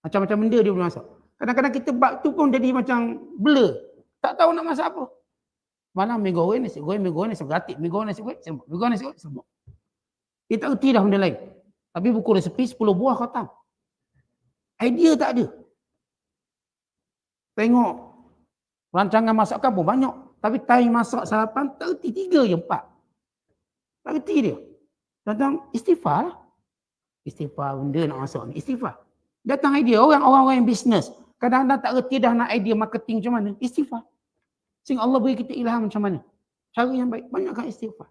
Macam-macam benda dia boleh masak. Kadang-kadang kita bab tu pun jadi macam blur. Tak tahu nak masak apa. Malam mi goreng, nasi goreng, nasi beratik, mi goreng, nasi goreng, sembok. Mi goreng, nasi goreng, sembok. Dia tak reti dah benda lain. Tapi buku resepi 10 buah khatam. Idea tak ada. Tengok. Rancangan masakan pun banyak. Tapi time masak sarapan tak reti 3 je 4. Tak reti dia. Datang istighfar lah. Istighfar benda nak masak ni. Istighfar. Datang idea. Orang-orang yang bisnes. Kadang-kadang tak reti dah nak idea marketing macam mana. Istighfar. Sehingga Allah beri kita ilham macam mana. Cara yang baik. Banyakkan istighfar.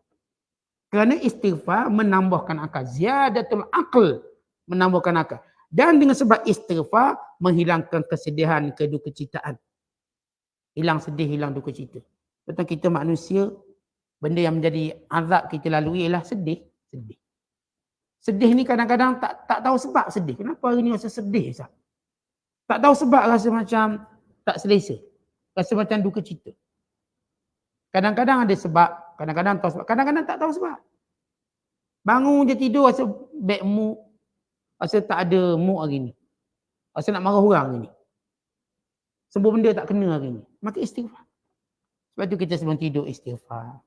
Kerana istighfar menambahkan akal. Ziyadatul aql. Menambahkan akal. Dan dengan sebab istighfar menghilangkan kesedihan, kedukecitaan. Hilang sedih, hilang duka cita. Betul kita manusia, benda yang menjadi azab kita lalui ialah sedih. Sedih. Sedih ni kadang-kadang tak tahu sebab sedih. Kenapa hari ni rasa sedih? Sah? Tak tahu sebab rasa macam tak selesa. Rasa macam duka cita. Kadang-kadang ada sebab, kadang-kadang tahu sebab, kadang-kadang tak tahu sebab. Bangun je tidur rasa bad mood. Rasa tak ada mood hari ni. Rasa nak marah orang hari ni. Semua benda tak kena hari ni. Maka istighfar. Sebab tu kita sebelum tidur istighfar.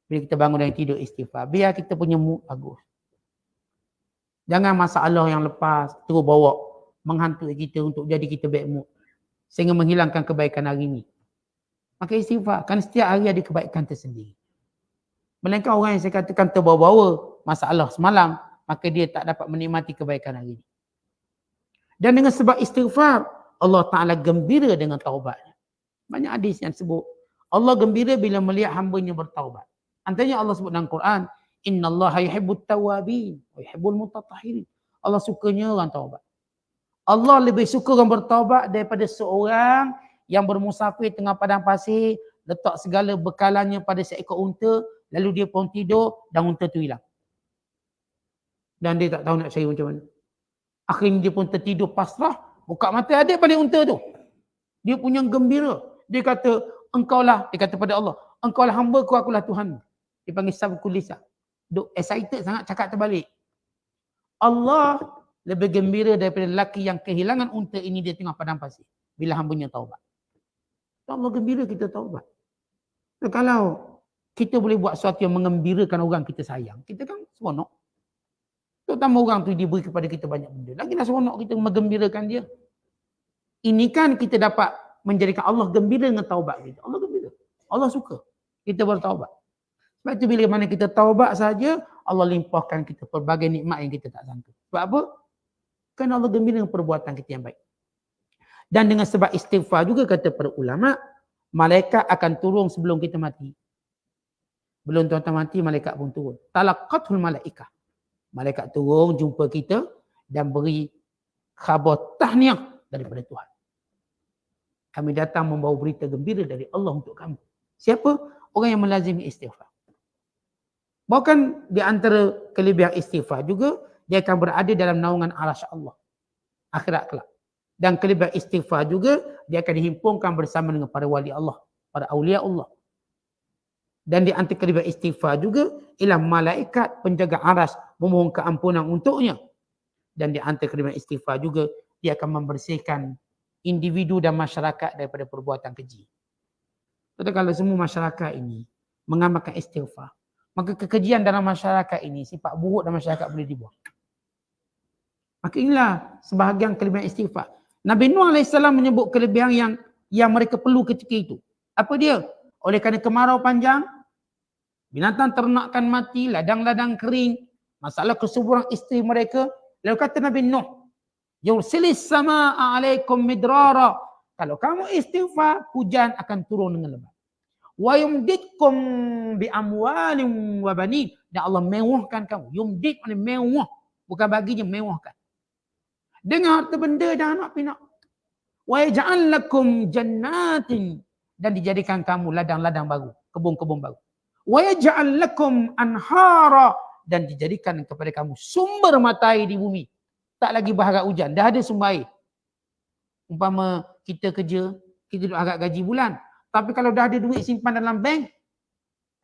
Bila kita bangun dari tidur istighfar. Biar kita punya mood bagus. Jangan masalah yang lepas terus bawa menghantui kita untuk jadi kita bad mood. Sehingga menghilangkan kebaikan hari ni. Maka istighfar. Kan setiap hari ada kebaikan tersendiri. Melainkan orang yang saya katakan terbawa-bawa masalah semalam. Maka dia tak dapat menikmati kebaikan hari ni. Dan dengan sebab istighfar. Allah Ta'ala gembira dengan taubatnya. Banyak hadis yang sebut. Allah gembira bila melihat hambanya bertaubat. Antaranya Allah sebut dalam Quran. Inna Allah yuhibbut tawabin. Wa yuhibbul mutatahhirin. Allah sukanya orang taubat. Allah lebih suka orang bertaubat daripada seorang yang bermusafir tengah padang pasir. Letak segala bekalannya pada seekor unta. Lalu dia pun tidur dan unta tu hilang. Dan dia tak tahu nak cari macam mana. Akhirnya dia pun tertidur pasrah. Buka mata adik pada unta tu. Dia punya gembira. Dia kata, engkaulah, dia kata pada Allah, engkaulah hamba ku, akulah Tuhan. Dia panggil sabkul lisan. Duk excited sangat cakap terbalik. Allah lebih gembira daripada lelaki yang kehilangan unta ini dia tengah padang pasir. Bila hambanya taubat. Allah gembira kita taubat. So, kalau kita boleh buat sesuatu yang mengembirakan orang kita sayang, kita kan seronok. Terutama orang tu diberi kepada kita banyak benda. Lagilah seronok kita menggembirakan dia. Ini kan kita dapat menjadikan Allah gembira dengan taubat kita. Allah gembira. Allah suka kita bertaubat. Sebab itu bila mana kita taubat saja, Allah limpahkan kita pelbagai nikmat yang kita tak sangka. Sebab apa? Kerana Allah gembira dengan perbuatan kita yang baik. Dan dengan sebab istighfar juga kata para ulama, malaikat akan turun sebelum kita mati. Belum tuan-tuan mati, malaikat pun turun. Talaqatul malaikah. Malaikat turun, jumpa kita dan beri khabar tahniah daripada Tuhan. Kami datang membawa berita gembira dari Allah untuk kamu. Siapa? Orang yang melazimi istighfar. Bahkan di antara kelebihan istighfar juga, dia akan berada dalam naungan arasy Allah. Akhirat kelak. Dan kelebihan istighfar juga, dia akan dihimpunkan bersama dengan para wali Allah, para awliya Allah. Dan di antara kelebihan istighfar juga, ialah malaikat penjaga arasy memohon keampunan untuknya. Dan di antara kelebihan istighfar juga, dia akan membersihkan individu dan masyarakat daripada perbuatan keji. Jadi kalau semua masyarakat ini mengamalkan istighfar, maka kekejian dalam masyarakat ini, sifat buruk dalam masyarakat boleh dibuang. Maka inilah sebahagian kelebihan istighfar. Nabi Nuh AS menyebut kelebihan yang mereka perlu ketika itu. Apa dia? Oleh kerana kemarau panjang, binatang ternakan mati, ladang-ladang kering, masalah kesuburan isteri mereka. Lalu kata Nabi Nuh, yursilis sama'a alaikum midrara. Kalau kamu istighfar, hujan akan turun dengan lebat. Wa yumditkum bi amwalin wa banin. Dan Allah mewahkan kamu. Yumdit maknanya mewah. Bukan baginya, mewahkan. Dengan harta benda dan anak pinak. Wa yaj'al lakum jannatin. Dan dijadikan kamu ladang-ladang baru. Kebun-kebun baru. Wa yaj'al lakum anhara. Dan dijadikan kepada kamu sumber mata air di bumi. Tak lagi berharap hujan. Dah ada sumber air. Umpama kita kerja, kita duduk harap gaji bulan. Tapi kalau dah ada duit simpan dalam bank,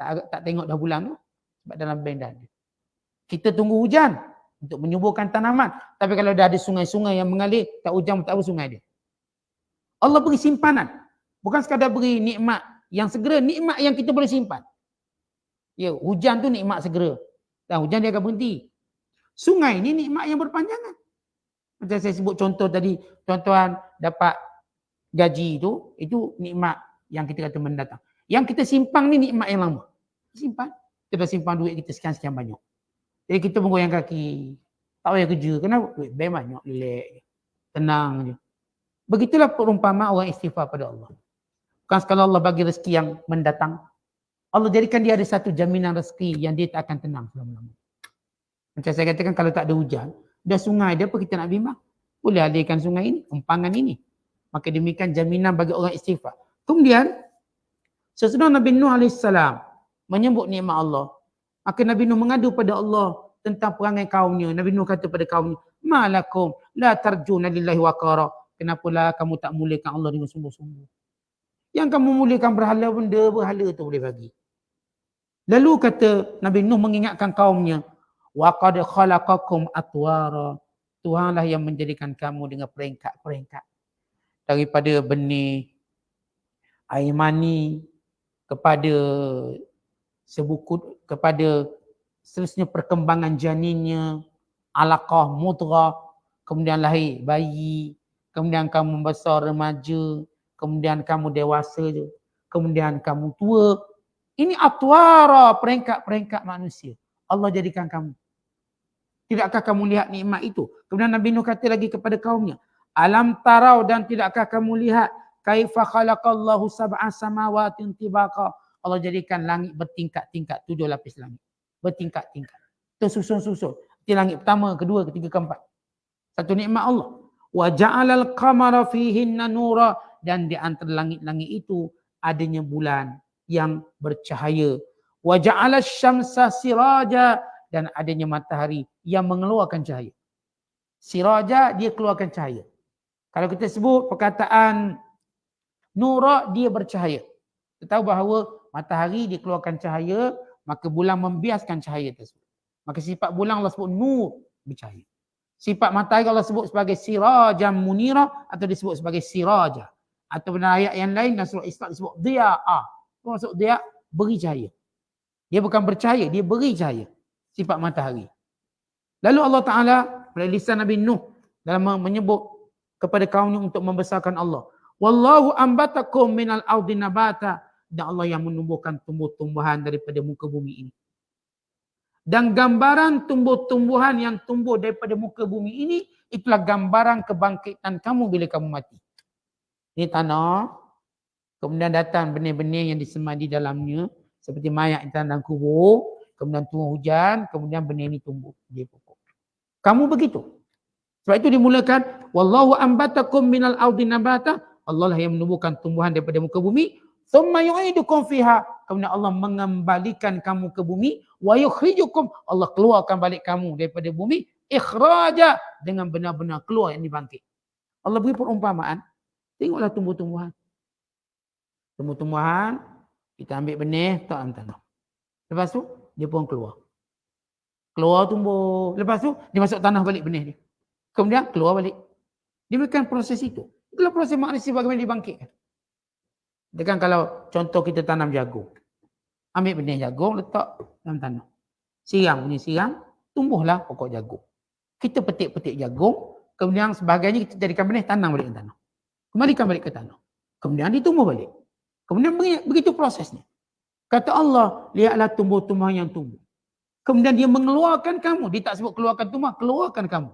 tak tengok dah bulan tu. Sebab dalam bank dah ada. Kita tunggu hujan untuk menyuburkan tanaman. Tapi kalau dah ada sungai-sungai yang mengalir, tak hujan tak apa sungai dia. Allah beri simpanan. Bukan sekadar beri nikmat yang segera, nikmat yang kita boleh simpan. Ya, hujan tu nikmat segera. Dan hujan dia akan berhenti. Sungai ni nikmat yang berpanjangan. Macam saya sebut contoh tadi, tuan-tuan dapat gaji tu, itu nikmat yang kita kata mendatang. Yang kita simpan ni nikmat yang lama. Simpan. Kita dah simpan duit kita sekian-sekian banyak. Jadi kita menggoyang kaki. Tak payah kerja. Kenapa? Duit banyak banyak. Relax. Tenang je. Begitulah perumpamaan orang istighfar pada Allah. Bukan sekali Allah bagi rezeki yang mendatang. Allah jadikan dia ada satu jaminan rezeki yang dia tak akan tenang selama-lamanya. Macam saya katakan kalau tak ada hujan, dah sungai dia apa kita nak bimbang? Boleh alirkan sungai ini, empangan ini. Maka demikian jaminan bagi orang istighfar. Kemudian, sesudah Nabi Nuh AS menyebut nikmat Allah, maka Nabi Nuh mengadu pada Allah tentang perangai kaumnya. Nabi Nuh kata pada kaumnya, malakum la tarjuna lillahi waqara. Kenapalah kamu tak muliakan Allah dengan sungguh-sungguh? Yang kamu muliakan berhala tu boleh bagi. Lalu kata Nabi Nuh mengingatkan kaumnya, wa qad khalaqakum atwara. Tuhanlah yang menjadikan kamu dengan peringkat-peringkat. Daripada benih air mani kepada sebukut, kepada seterusnya perkembangan janinnya, alaqah, mudghah, kemudian lahir bayi, kemudian kamu membesar remaja, kemudian kamu dewasa, kemudian kamu tua. Ini atwara, peringkat-peringkat manusia. Allah jadikan kamu. Tidakkah kamu lihat nikmat itu? Kemudian Nabi Nuh kata lagi kepada kaumnya, alam tarau, dan tidakkah kamu lihat kaifa khalaqallahu sab'a samawatin tibaqa. Allah jadikan langit bertingkat-tingkat, 7 lapis langit. Bertingkat-tingkat. Tersusun-susun. Itu langit pertama, kedua, ketiga, keempat. Satu nikmat Allah. Wa ja'alal qamara fihinna nura, dan di antara langit-langit itu adanya bulan yang bercahaya. Wa ja'alas syamsa siraja, dan adanya matahari yang mengeluarkan cahaya. Siraja, dia keluarkan cahaya. Kalau kita sebut perkataan nura, dia bercahaya. Kita tahu bahawa matahari dia keluarkan cahaya, maka bulan membiaskan cahaya tersebut. Maka sifat bulan Allah sebut nur, bercahaya. Sifat matahari Allah sebut sebagai sirajam munira, atau disebut sebagai siraja. Atau dalam ayat yang lain dalam surah Isra disebut dia'a. Apa maksud dia? Beri cahaya. Dia bukan bercahaya, dia beri cahaya. Sifat matahari. Lalu Allah Ta'ala melalui lisan Nabi Nuh dalam menyebut kepada kaumnya untuk membesarkan Allah. Wallahu ambatakum minal ardi nabata. Dan Allah yang menumbuhkan tumbuh-tumbuhan daripada muka bumi ini. Dan gambaran tumbuh-tumbuhan yang tumbuh daripada muka bumi ini, itulah gambaran kebangkitan kamu bila kamu mati. Ini tanah, kemudian datang benih-benih yang disemai di dalamnya, seperti mayat yang tanam kubur, kemudian turun hujan, kemudian benih ini tumbuh jadi pokok. Kamu begitu. Sebab itu dimulakan wallahu ambatakum minal ardi nabata. Allah lah yang menumbuhkan tumbuhan daripada muka bumi. Thumma yu'idukum fiha. Kemudian Allah mengembalikan kamu ke bumi. Wa yukhrijukum. Allah keluarkan balik kamu daripada bumi. Ikhraja. Dengan benar-benar keluar yang dibangkit. Allah beri perumpamaan. Tengoklah tumbuh-tumbuhan. Tumbuh-tumbuhan. Kita ambil benih. Tak dalam tanah. Lepas tu dia pun keluar. Keluar tumbuh. Lepas tu dia masuk tanah balik benih dia. Kemudian keluar balik. Dia berikan proses itu. Itulah proses manusia bagaimana dibangkitkan. Dia kan kalau contoh kita tanam jagung. Ambil benih jagung, letak dalam tanah. Siram, benih siram, tumbuhlah pokok jagung. Kita petik-petik jagung, kemudian sebagainya kita jadikan benih, tanam balik ke tanah. Kembalikan balik ke tanah. Kemudian ditumbuh balik. Kemudian begitu prosesnya. Kata Allah, lihatlah tumbuh-tumbuhan yang tumbuh. Kemudian dia mengeluarkan kamu. Dia tak sebut keluarkan tumbuhan, keluarkan kamu.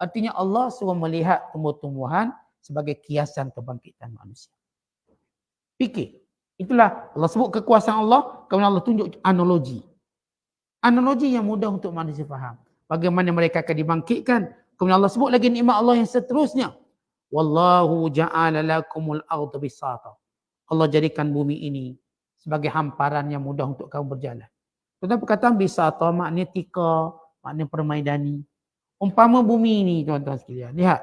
Artinya Allah suruh melihat tumbuh-tumbuhan sebagai kiasan kebangkitan manusia. Fikir. Itulah Allah sebut kekuasaan Allah, kemudian Allah tunjuk analogi. Analogi yang mudah untuk manusia faham. Bagaimana mereka akan dibangkitkan. Kemudian Allah sebut lagi nikmat Allah yang seterusnya. Wallahu ja'ala lakumul arda bisata. Allah jadikan bumi ini sebagai hamparan yang mudah untuk kamu berjalan. Tetapi perkataan bisata maknanya tika, maknanya permaidani. Umpama bumi ini tuan-tuan sekalian. Lihat.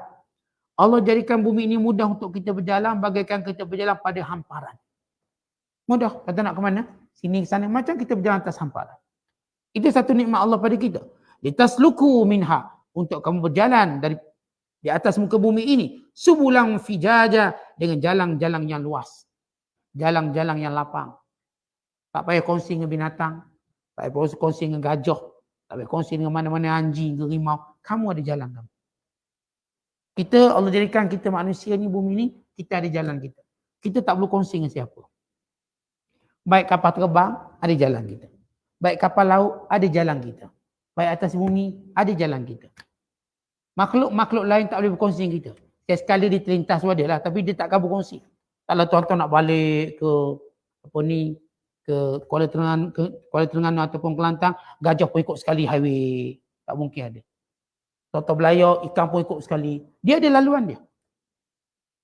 Allah jadikan bumi ini mudah untuk kita berjalan, bagaikan kita berjalan pada hamparan. Mudah. Kata nak ke mana? Sini ke sana. Macam kita berjalan atas hamparan. Itu satu nikmat Allah pada kita. Litasluku minha. Untuk kamu berjalan dari di atas muka bumi ini. Subulang fijaja. Dengan jalan-jalan yang luas. Jalan-jalan yang lapang. Tak payah kongsi dengan binatang. Tak payah kongsi dengan gajah. Tak payah kongsi dengan mana-mana anjing ke rimau. Kamu ada jalan kamu. Kita, Allah jadikan kita manusia ni, bumi ni, kita ada jalan kita. Kita tak perlu kongsi dengan siapa. Baik kapal terbang, ada jalan kita. Baik kapal laut, ada jalan kita. Baik atas bumi, ada jalan kita. Makhluk-makhluk lain tak boleh berkongsi dengan kita. Sekali dia terlintas dia lah, tapi dia takkan berkongsi. Kalau tuan-tuan nak balik ke apa ni, ke Kuala Terengganu ataupun Kelantan, gajah pun ikut sekali highway. Tak mungkin ada. Toto belayar, ikan pun ikut sekali. Dia ada laluan dia.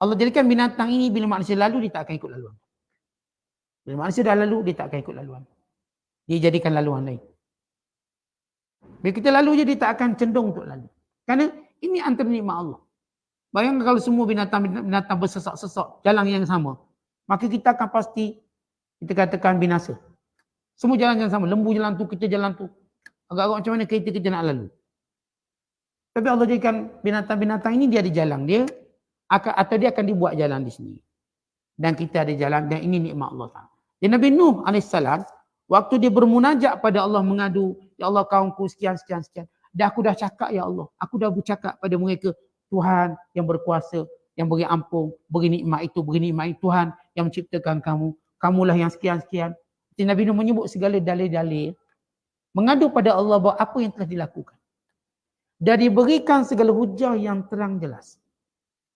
Allah jadikan binatang ini bila manusia lalu, dia tak akan ikut laluan. Bila manusia dah lalu, dia tak akan ikut laluan. Dia jadikan laluan lain. Bila kita lalu je, dia tak akan cenderung untuk lalu. Kerana ini antara nikmat Allah. Bayangkan kalau semua binatang bersesak-sesak jalan yang sama. Maka kita akan pasti, kita katakan binasa. Semua jalan yang sama. Lembu jalan tu, kita jalan tu. Agak-agak macam mana kereta kita nak lalu. Tapi Allah jadikan binatang-binatang ini dia ada jalan dia atau dia akan dibuat jalan di sini. Dan kita ada jalan dan ini nikmat Allah Taala. Dan Nabi Nuh AS waktu dia bermunajat pada Allah mengadu, ya Allah kaumku sekian. Aku dah cakap ya Allah. Aku dah bercakap pada mereka Tuhan yang berkuasa, yang beri ampun, beri nikmat itu, Tuhan yang menciptakan kamu. Kamulah yang sekian. Jadi Nabi Nuh menyebut segala dalil-dalil mengadu pada Allah bahawa apa yang telah dilakukan. Dan diberikan segala hujah yang terang jelas.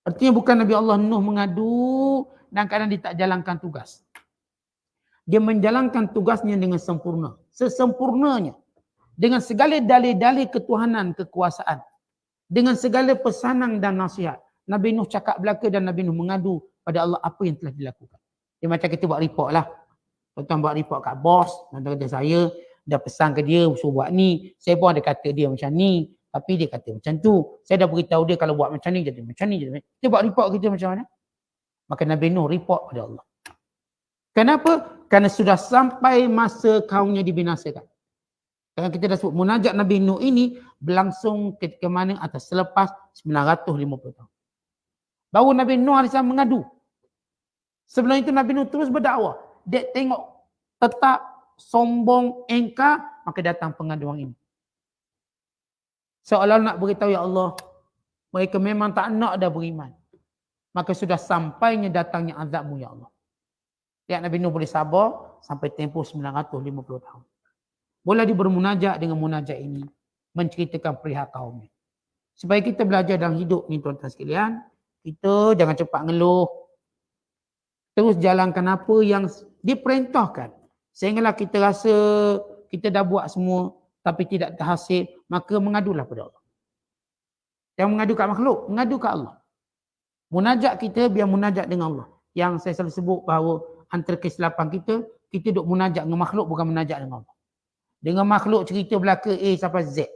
Artinya bukan Nabi Allah Nuh mengadu dan kadang dia tak jalankan tugas. Dia menjalankan tugasnya dengan sempurna. Sesempurnanya. Dengan segala dalil-dalil ketuhanan, kekuasaan. Dengan segala pesanan dan nasihat. Nabi Nuh cakap belaka dan Nabi Nuh mengadu pada Allah apa yang telah dilakukan. Dia macam kita buat report lah. Tuan-tuan buat report kat bos. Tuan-tuan kata saya dah pesan ke dia suruh buat ni. Saya pun ada kata dia macam ni. Tapi dia kata macam tu. Saya dah beritahu dia kalau buat macam ni jadi macam ni. Dia buat report kita macam mana? Maka Nabi Nuh report pada Allah. Kenapa? Kerana sudah sampai masa kaumnya dibinasakan. Kerana kita dah sebut munajat Nabi Nuh ini berlangsung ketika mana atas selepas 950 tahun. Baru Nabi Nuh AS mengadu. Sebelum itu Nabi Nuh terus berdakwah. Dia tengok tetap sombong, engkar, maka datang pengaduan ini. Seolah nak beritahu ya Allah, mereka memang tak nak dah beriman. Maka sudah sampainya datangnya azabmu ya Allah. Lihat Nabi Nuh boleh sabar sampai tempoh 950 tahun. Boleh dia bermunajat dengan munajat ini. Menceritakan perihal kaumnya. Supaya kita belajar dalam hidup ni tuan-tuan sekalian. Kita jangan cepat ngeluh. Terus jalankan apa yang diperintahkan. Sehinggalah kita rasa kita dah buat semua tapi tidak terhasil, maka mengadulah pada Allah. Jangan mengadu kat makhluk, mengadu kat Allah. Munajat kita biar munajat dengan Allah. Yang saya selalu sebut bahawa antara kesilapan kita duk munajat dengan makhluk bukan munajat dengan Allah. Dengan makhluk cerita belaka A sampai Z.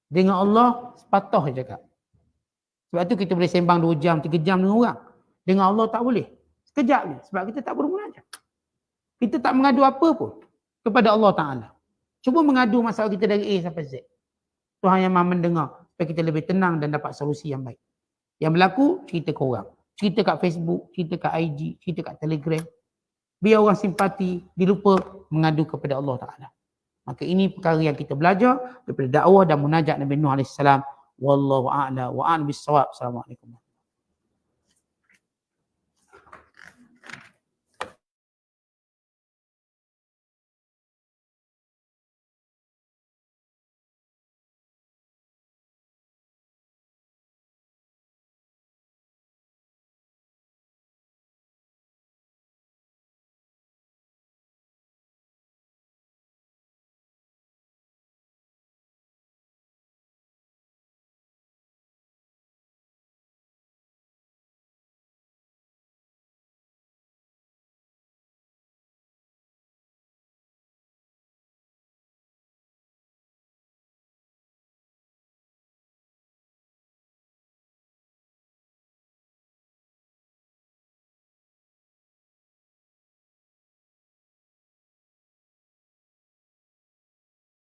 Dengan Allah sepatah je cakap. Sebab tu kita boleh sembang 2 jam, 3 jam dengan orang. Dengan Allah tak boleh. Sekejap je. Sebab kita tak bermunajat. Kita tak mengadu apa pun kepada Allah Ta'ala. Cuba mengadu masalah kita dari A sampai Z. Tuhan yang maha mendengar supaya kita lebih tenang dan dapat solusi yang baik. Yang berlaku, cerita ke orang. Cerita kat Facebook, cerita kat IG, cerita kat Telegram. Biar orang simpati, dilupa mengadu kepada Allah Ta'ala. Maka ini perkara yang kita belajar daripada dakwah dan munajat Nabi Nuh AS. Wallahu a'la wa a'lam bis-shawab. Assalamualaikum.